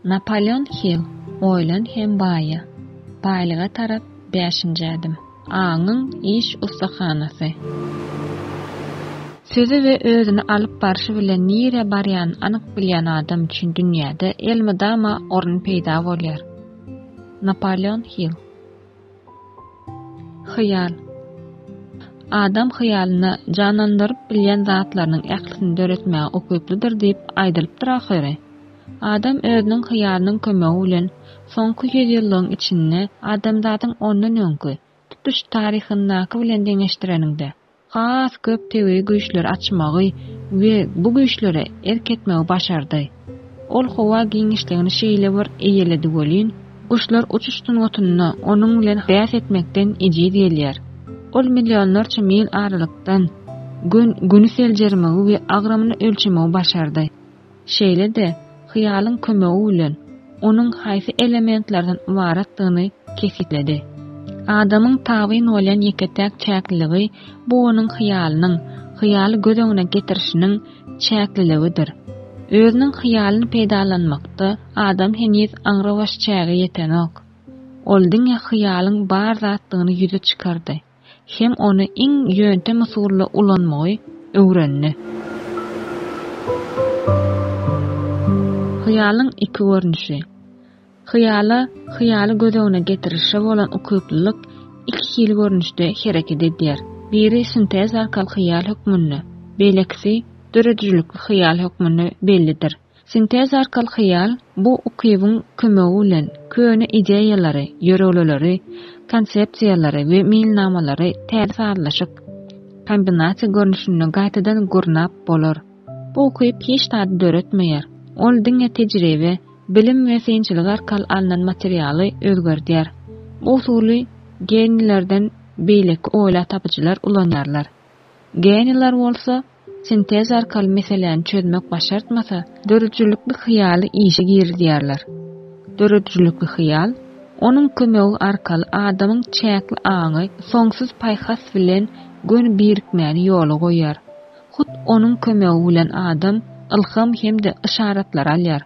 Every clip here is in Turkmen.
Napoleon Hill, oýlan hem baýa. Baýlyga tarap 5-nji adım. Aňyň iş ustahanasy. Sözi we özüni alyp barşy bilen nire barýan anyk bilýän adam üçin dünýäde elmydama orun peýda bolýar. Napoleon Hill. Hyýal. Adam hyýalyny janandyryp bilýän zatlarynyň ählisini döretmäge okyplydyr diýip aýdylypdyr ahyry. Adam özüniň hyýalynyň kömegi bilen soňky 100 ýylyň içinde adamzatyň ondan öňkü tutuş taryhyny bilen deňeşdireninde has köp tebi güýçler açmagy we bu güýçlere erketmegi başardy. Ol howa giňişligini şeýle bir eýeledi bolýan, guşlar uçuşdyň otunyny onuň bilen bäs etmekden ejid edýär. Ol millionlarça mil aralykdan günü seljermegi we agramyny ölçemegi başardy. Şeýle de hyýalyň kömegi bilen onuň haýsy elementlerden ibaratdygyny keşifledi. Adamyň tabyn bolan ýeketäk çäkligi bu onuň hyýaly göz öňüne getirişiniň çäkliligidir. Özüniň hyýalyny peýdalanmakda adam heniz aňrawaş çäge ýetenok. Oldyň hyýalyň bar zatdygyny ýüze çykardy. Hem onu iň ýöntem usuly ulanmagy öwrendi. Hyýalyň iki görnüşi. Hyýaly göz öňüne getirişi bolan ukyplylyk iki hil görnüşde hereket edýär. Biri sintez arkaly hyýal hökmüni, belekisi döredijlikli hyýal hökmüni bellidir. Sintez arkaly hyýal bu ukybyň kömegi bilen köne ideýalary, ýöregleri, konsepsiýalary we milnamalary täsirlaşyk kombinasiýa görnüşini gaýtadan gurnap bolar. Bu ukyp hiç täze döretmeýär. Ol diňe tejribe, bilim we synçylyk arkaly alynan materialy özgerdýär. Bu usuly genilerden beýleki oýla tapyjylar ulanýarlar. Geniler bolsa sintez arkaly meseleni çözmek başartmasa, döredijlikli hyýaly işe girdýärler. Döredijlikli hyýal onuň kömegi arkaly adamyň çäkli aňy soňsuz paýhas bilen gön birikmäni ýoly goýar. Hut onuň kömegi bilen adam ilham hemde işaratlar alýar.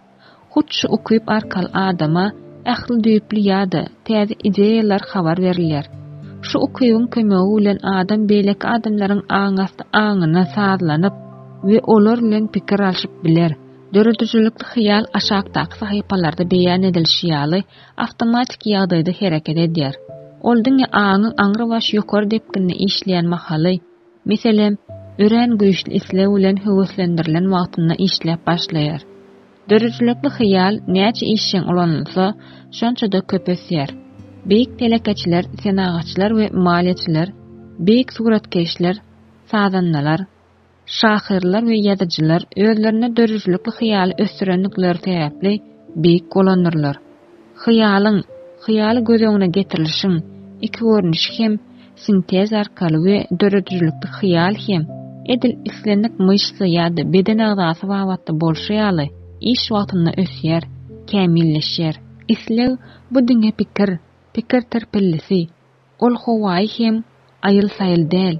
Hut şu ukyp arkaly adama ähli düýpli ýa-da täze ideýalar habar berilýär. Şu ukybyň kömegi bilen adam beýleki adamlaryň aňyna sazlanyp we olar bilen pikir alşyp biler. Döredijlikli hyýal aşagdaky sahypalarda beýan edilşi ýaly awtomatik ýagdaýda hereket edýär. Oldyň aňy aňrawaş ýokary depkinni işleýän mahaly, meselem, ören güýçli islew bilen höwüslendirilen wagtynda işläp başlaýar. Döredijlikli hyýal näçe işçiň ulanylsa, şonça-da köpesýär. Beýik telekeçiler, senagaçylar we maliýetçiler, beýik suratkeşler, sazannalar, şahyrlar we ýazyjylar özlerine döredijlikli hyýaly ösdirenlikleri täpli beýik golanyrlar. Hyýaly göz öňüne getirilişiň iki görnüşi hem sintez arkaly we döredijlikli hyýal hem edil islendik myşsy ýa-da beden agzasy wagtda bolşýaly iş wagtynda ösýär, kämilleşýär. Islew bu diňe pikir terpellisi. Ol howaý hem aýyl-saýyl däl.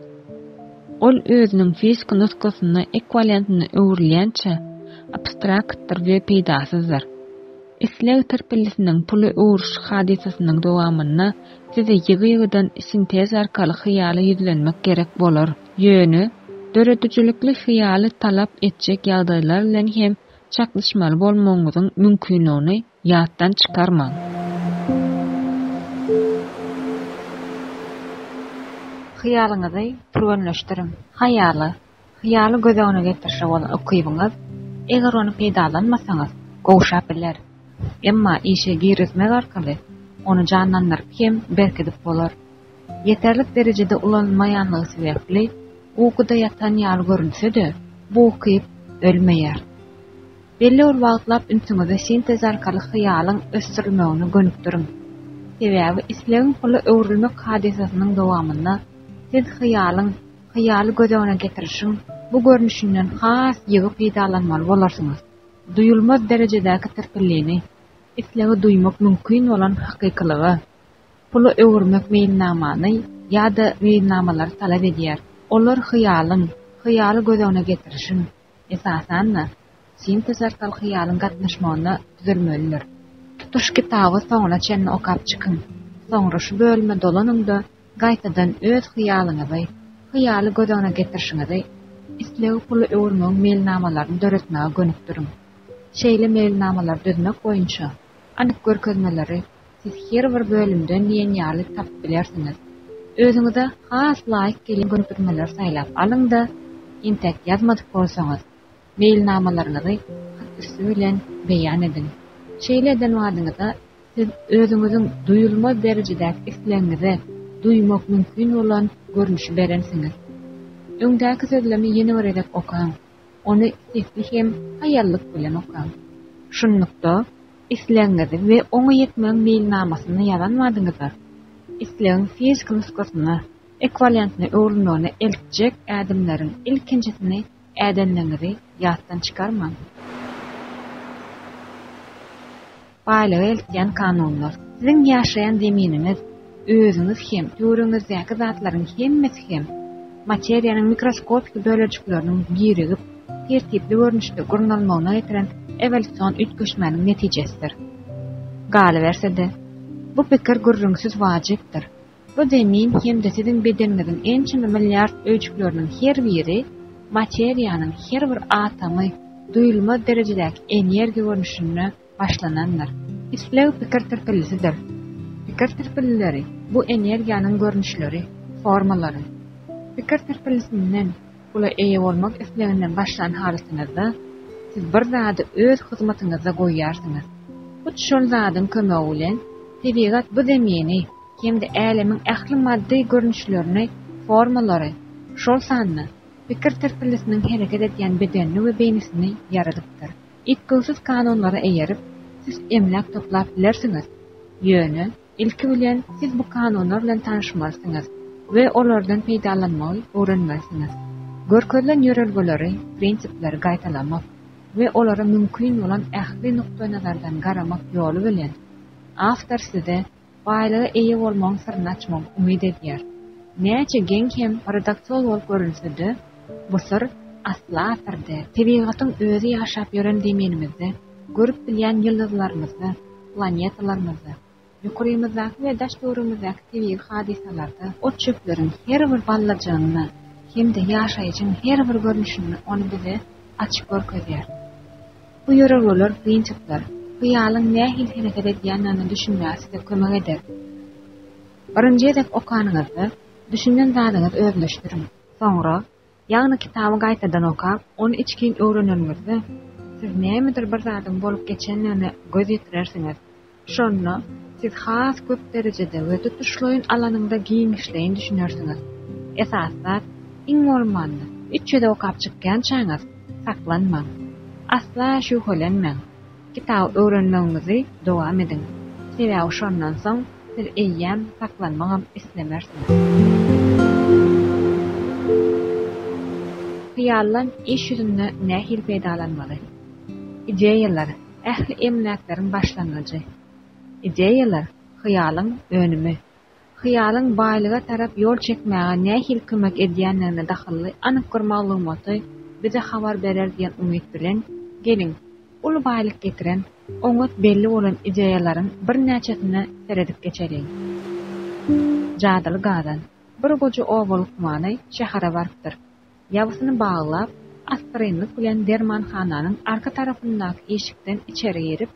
Ol özüniň fizik nutkasyny ekwivalentini öwürleýänçe abstraktdyr we peýdasyzdyr. Islew terpellisiniň puly öwürüş hadisasynyň dowamyna size ýygy-ýygydan sintez arkaly hyýaly ýüzlenmek gerek bolar. Ýöne, döredijlikli hyýaly talap etjek ýagdaýlar bilen hem çaklaşmaly bolmagyňyzyň mümkinligini ýatdan çykarmaň. Hyýalyňyzy türenleşdiriň. Hyýaly göz öňüne getirişi bolan ukybyňyz, eger onu peýdalanmasaňyz, gowşap biler. Emma işe girizmek arkaly onu janlandyryp hem berkidip bolar. Yeterlik derejede ulanmaýanlygy sebäpli uykuda ýatan ýaly görünse-de bu ukyp ölmeýär. Belli bir wagtlap ünsüňize sintez arkaly hyýalyň ösdirilmegini gönükdiriň. Sebäbi islegiň puly öwrülmek hadisasynyň dowamyna siz hyýaly göz öňüne getirişiň bu görnüşinden has ýygy peýdalanmaly bolarsyňyz. Duyulmaz derejedäki terpelliğini, islegi duymak mümkin olan hakykylygy, puly öwürmek meýilnamany ýa-da meýilnamalar talap edýär. Olar hyýaly göz öňüne getirişin, Esasanna, sintez arkaly hyýalyň gatnaşmagyna düzelmelidir. Tutuş kitaby soňuna çenni okap çykyň. Soňra şu bölüme dolanyňda gaýtadan öz hyýalyňyzy, hyýaly gödöňe getirişiňizi, isleýip pulu öwürmäň mailnamalaryny döretmäge gönükdiriň. Şeýle mailnamalar düzmek boýunça anyk görkezmeleri siz her bir bölümden diýen ýaly tapyp bilersiňiz. Özüňize has laýyk gelen gönükdirmeler saýlap alyň-da intek ýazmadyk bolsaňyz, mailnamalaryňyzy üstü bilen beýan edin. Şeýle eden wadyňyzda siz özüňiziň duýulmaz derejedäki islegiňizi duýmak mümkin bolan görnüşi berensiňiz. Öňdäki sözlemi ýene bir edip okaň. Ony istekli hem haýallyk bilen okaň. Şunlukda islegiňizi we oňa ýetmeň mailnamasyny ýazan wadyňyzda islegiň fizik nusgasyny, ekwivalentyny öwrünmäne eltjek ädimleriň ilkinjisini ädenleňizi ýatdan çykarmaň. Baýlygy eltýän kanunlar. Siziň ýaşaýan zemininiz, özüňiz hem türüňizdäki zatlaryň hemmesi hem materiýanyň mikroskopik bölejikleriniň birigip, tertipli görnüşde gurnalmagyna getiren evolýusiýon ütgeşmeniň netijesidir. Galy bersede, bu pikir gürrüňsiz wajypdyr. Bu zemin hemde siziň bedeniňiziň ençimi milliard öýçükleriniň her biri materiýanyň her bir atomy duýulmaz derejedäki energiýa görnüşine başlananlar. İslew pikir terpelisidir. Pikir terpelileri bu energiýanyň görnüşleri, formalary. Pikir terpelisinden bula eýe bolmak isleginden başlan halatyňyzda siz bir zady öz hyzmatyňyza goýýarsyňyz. Bu şol zadyň kömegi bilen tebigat bu zemini hemde älemiň ähli maddi görnüşlerini, formalary, şol sanny pikir terpelisiniň hereket edýän bedenini we beýnisini yaradypdyr. İtgilsiz kanunlara eýerip siz emlak toplap bilersiňiz. Ýöne, ilki bilen siz bu kanunlar bilen tanyşmalsyňyz we olardan peýdalanmagy öwrenmeliňiz. Görkezlen ýörelgeleri, prinsipleri gaýtalamak we olara mümkin bolan ähli nukta nazardan garamak ýoly bilen awtor size baýlygy eýe bolmagyň syryny açmak umyd edýär. Näçe geň hem redaktor bolup görülsede, bu syr asla syrdy. Tebigatyň özü ýaşap ýören zeminimizde görüp bilýän ýyldızlarymyzda, planetalarymyzda, ýokurymyzdaky we daşdurymyzdaky tebii hadisalarda ot çöpleriň her bir ballajagyny hemde ýaşaýjyň her bir görnüşini ony bize açyk görkezýär. Bu ýörelgeler, prinsipler hyýalyň nähil hereket edýänini düşünmäge kömek eder. Birinji edep okanyňyzda düşünen zadyňyzy özleşdiriň. Soňra ýagny kitaby gaýtadan okap, ony içkin öwrenýänňizde siz nämedir bir zadyň bolup geçenini göz ýetirersiňiz. Şonda siz has köp derejede we tutuşlaýyn alanyňda giňişleýin düşünersiňiz. Esaslar iň bolmanda içde okap çykýan çaňyz saklanmaň. Asla şüphelenmeň. Kitap öwrenmäňizi dowam ediň. Sebäbi şondan soň siz eýýän saklanmagy islemersiňiz. Hyýallaň iş ýüzünde nähil peýdalanmaly. Ideýalar ähli emläklaryň başlangaçy. Ideýalar hyýalyň önümi. Hyýalyň baýlyga tarap ýol çekmäge nähil kömek edýänlerine dahilly anyk bir maglumaty bize habar berer diýen umyt bilen geliň. Ul baýlyk getiren, oňat belli bolan ideýalaryň bir näçesini seredip geçelim. Jadyly gadan bir goja owal hukmany şähere baripdir. Ýabysyny baglap, aspirinlik bilen dermanhananyň arka tarapyndaky eşikden içeri girip,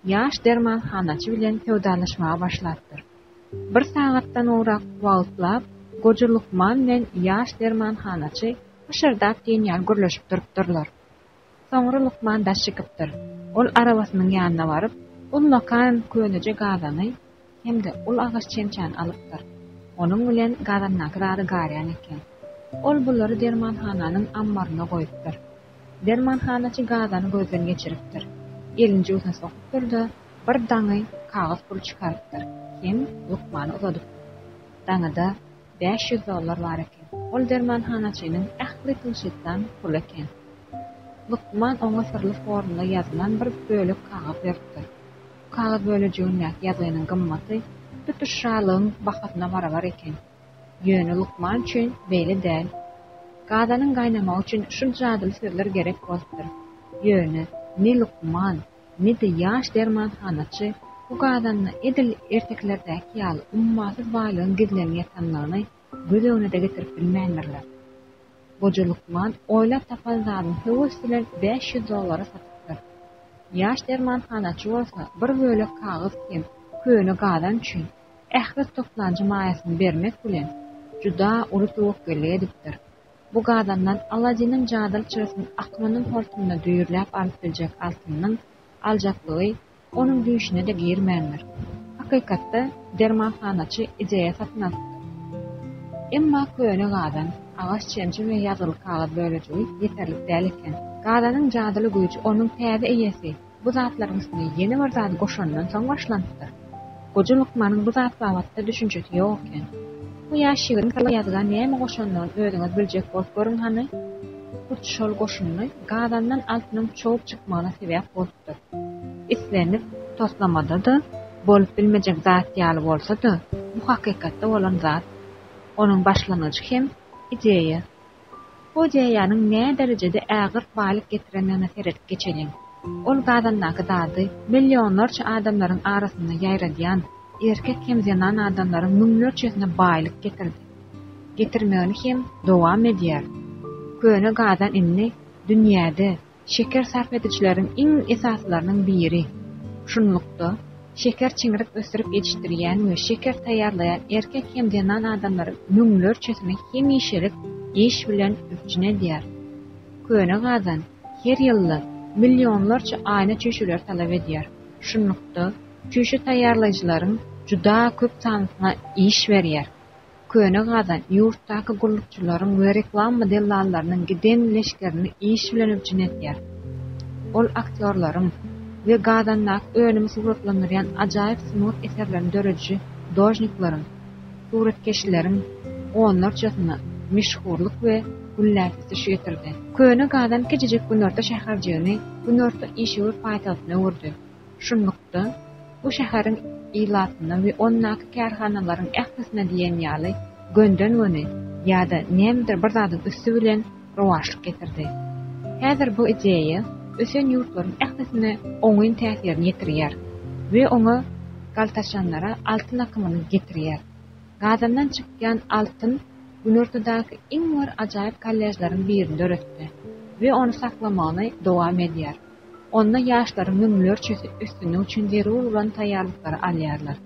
ýaş dermanhanaçy bilen söwdalaşmaga başlapdyr. Bir sagatdan urak wagtlap, goja Lukman bilen ýaş dermanhanaçy şerdap diýen ýer gürleşip durupdyrlar. Soňra Lukman daş çykipdir. Ol arabasynyň ýanyna baryp, ul lokan köneje gazany hemde ul agaç çemçän alypdyr. Onuň bilen gazannaky rady garýan eken. Ol bulary dermanhananyň ambaryna goýupdyr. Dermanhanaçy gazany gözden geçiripdir. Elinji uzuna sokypdyrda, bir daňy kagaz pul çykarypdyr. Hem Lukmany uzadyp. Daňyda $500 bar eken. Ol dermanhanaçynyň ähli tılşytdan pul eken. Lukman oňa sirli formula ýazylan bir bölük kagaz berdi. Kagaz bölejiginde ýazynyň gymmaty tutuşalyň bahatyna barabar eken. Ýöne Lukman üçin beýle däl. Gadanyň gaýnamak üçin şunça adyl sözler gerek bolupdyr. Ýöne, ne Lukman, ne de ýaş dermanhanaçy bu gadanyň edil erteklerdäki ýaly ummasyz baýlygyň gizlenip ýatanlygyny göz öňüne de getirip bilmändirler. Goja Lukman oýlap tapan zadyň höwes bilen $500 satypdyr. Ýaş dermanhanaçy bolsa bir bölek kagys hem köne gadan üçin ähret toplanjy maýasyny bermek bilen juda uly towakkel edipdir. Bu gadandan Aladynyň jadal çyrasyny aklanyň hortumuna düýürläp alyp biljek altynyň aljaklygy onuň düýüşine de girmändir. Hakykatda dermanhanaçy ideýa satmaz. Emma köne gadan agaç çemçi we ýazyly kagaz bölejegi ýeterli däl eken. Gadanyň jadaly güýji onuň täze eýesi bu zatlaryň üstüne ýeni bir zat goşandan soň başlandyr. Goja Lukmanyň bu zat babatda düşünjesi ýok eken. Bu ýaşygyň ýazgan näme goşandan özüňiz biljek bolup görüň hany. Bu şol goşuny gadandan altynyň çoğup çykmagyna sebäp bolupdyr. Islenip toslamada da bolup bilmejek zat ýaly bolsa-da, bu hakykatda bolan zat onuň başlanýaky hem ideýa. Bu ideýanyň näme derejede ägir baýlyk getirenine seredip geçelim. Ol gadandaky dady millionlarça adamlaryň arasynda ýaýradýan erkek hem zenan adamlaryň müňlerçesine baýlyk getirdi. Getirmegini hem dowam edýär. Köne gadan inni dünýäde şeker sarf edijilerin iň esaslarynyň biri. Şunlukda şeker çiňirip ösürip ýetişdirýän we şeker taýýarlaýan erkek hem zenan adamlaryň müňlerçesine hem işelik iş bilen üpjüne edýär. Köne gadan her ýyly millionlarça aýna çeşüler talap edýär. Şunlukda çeşü taýýarlaýjylaryň juda köp sanyna iş berýär. Köne gadan ýurtdaky gullukçylaryň we reklam modellallarynyň giden leşkerini iş bilen üpjüne edýär. Ol aktyorlaryň we gadannak önümi suratlandyrýan ajaýyp smut eserlerini dörediji dojniklaryň, suratkeşleriň onlarçasyna meşhurlyk we gulläsisi şeýtirdi. Köne gadan keçijek günörde şäherjegini, günörde işi we paýtagyna urdy. Şunlukda bu şäheriň ilatyny we onnaky kärhanalaryň ählisine diýen ýaly gönden göni ýa-da nämedir bir zadyň üstü bilen rowaşlyk getirdi. Häzir bu ideýa ösen ýurtlaryň ählisine oňyn täsirini ýetirýär we oňa galtaşanlara altyn akymyny getirýär. Gadandan çykýan altyn günörtüdäki iň bir ajaýyp kollejlaryň birinde öretdi we onu saklamagyny dowam edýär. Onda ýaşlaryň müňlerçesi üstüne üçin zerur bolan taýýarlyklary alýarlar.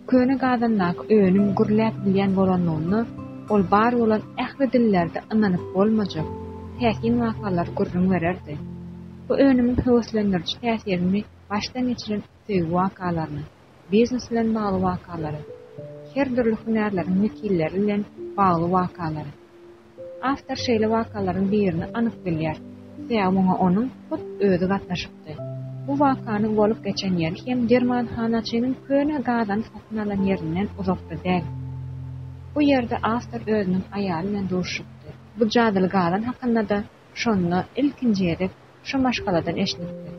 Köne gadannak önüm gürläp bilýän bolanlygyny ol bar bolan ähli dillerde anlanyp bolmajak täsin wakalar gurrun bererdi. Bu önümiň höweslendiriji täsirini başdan geçiren söýgü wakalaryny, biznes bilen bagly wakalary, her türlü hünärleriň wekilleri bilen bagly wakalary. After şeýle wakalaryň birini anyk bilýär. Säwňa onuň hut özü gatnaşypdy. Bu wakanyň bolup geçen ýer hem dermanhanaçynyň köne gadan satyn alan ýerinden uzakda däl. Bu ýerde Astar özüniň aýaly bilen duruşypdy. Bu jadyly gadan hakynda da şonu ilkinji edip şu maşgaladan eşitdi.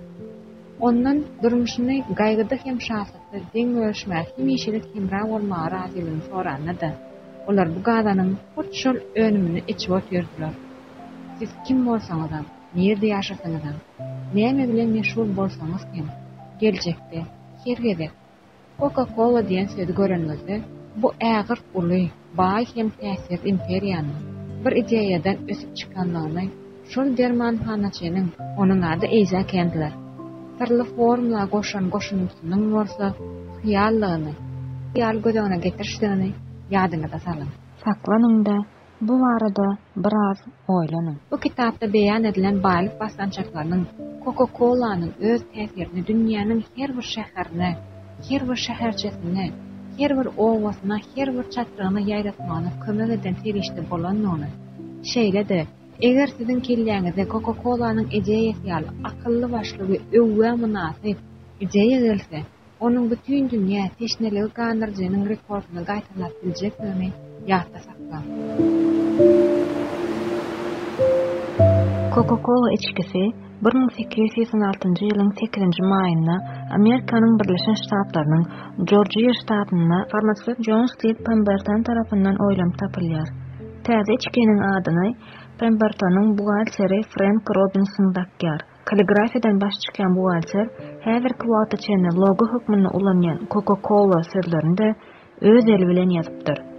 Ondan durmuşyny gaýgyda hem şahsatda deň ölçmäk hem ýeşilik hemra bolmagy razylygyny sorandy. Olar bu gadanyň hut şol önümini içip oturdular. Siz kim bolsaňyz, nerede ýaşasaňyz, näme bilen meşhur bolsaňyz kim, geljekde, hergede Coca-Cola diýen sözi görenmezde, bu ägir uly, baý hem täsir imperiýanyň bir ideýadan ösüp çykanlygyny şol dermanhanaçynyň onuň ady eýza kendiler. Tarly formula goşanynyň bolsa hyýallygyny, hyýal gödegine getirişdigini ýadyňyza salyň. Saklanyň-da bu arada biraz oýlanyň. Bu kitapda beýan edilen baýlyk bastançaklarynyň Coca-Cola'nyň öz täsirini dünýäniň her bir şäherine, her bir şäherçesine, her bir owasyna, her bir çatrygyna ýaýratmagyna kömek eden terişde bolanlygyny. Şeýle-de eger siziň kelýäňizde Coca-Cola'nyň ideýasy ýaly akylly başly we öwwe munasyp ideýa gelse, onuň bütün dünýä teşneligi gandyrjynyň rekordyny gaýtarlap biljekmi ýatda saklan. Coca-Cola içkisi 1886 ýylyň 8-nji maýynda Amerikanyň Birleşen Ştatlarynyň Georgia ştatyna farmasewt John Steele Pemberton tarapyndan oýlanyp tapylýar. Täze içkiniň adyny Pemberton'un buhalteri Frank Robinson Dakkar. Kaligrafiden baş çıkan buhalter, häzirki wagta çenli logo hukmuna ulanýan Coca-Cola sözlerini de öz eli bilen ýazypdyr.